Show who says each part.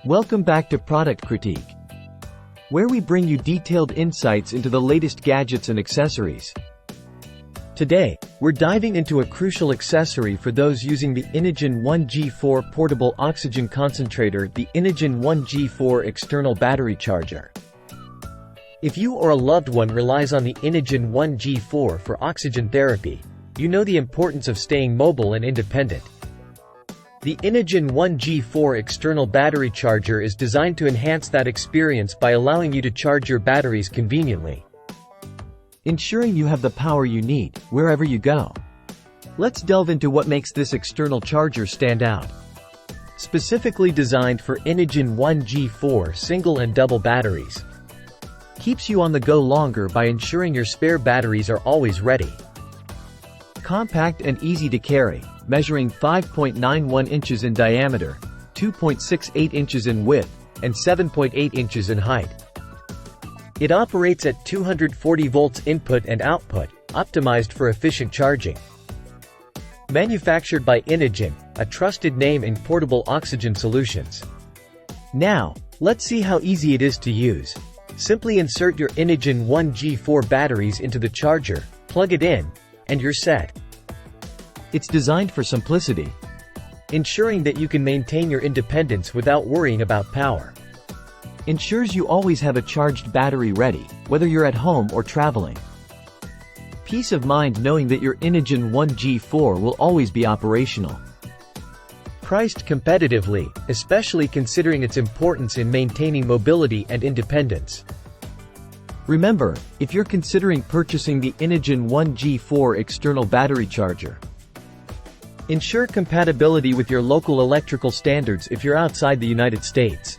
Speaker 1: Welcome back to Product Critique, where we bring you detailed insights into the latest gadgets and accessories. Today, we're diving into a crucial accessory for those using the Inogen One G4 portable oxygen concentrator, the Inogen One G4 external battery charger. If you or a loved one relies on the Inogen One G4 for oxygen therapy, you know the importance of staying mobile and independent. The Inogen One G4 external battery charger is designed to enhance that experience by allowing you to charge your batteries conveniently, ensuring you have the power you need, wherever you go. Let's delve into what makes this external charger stand out. Specifically designed for Inogen One G4 single and double batteries. Keeps you on the go longer by ensuring your spare batteries are always ready. Compact and easy to carry, measuring 5.91 inches in diameter, 2.68 inches in width, and 7.8 inches in height. It operates at 240 volts input and output, optimized for efficient charging. Manufactured by Inogen, a trusted name in portable oxygen solutions. Now, let's see how easy it is to use. Simply insert your Inogen One G4 batteries into the charger, plug it in, and you're set. It's designed for simplicity, ensuring that you can maintain your independence without worrying about power. Ensures you always have a charged battery ready, whether you're at home or traveling. Peace of mind knowing that your Inogen One G4 will always be operational. Priced competitively, especially considering its importance in maintaining mobility and independence. Remember, if you're considering purchasing the Inogen One G4 external battery charger, ensure compatibility with your local electrical standards if you're outside the United States.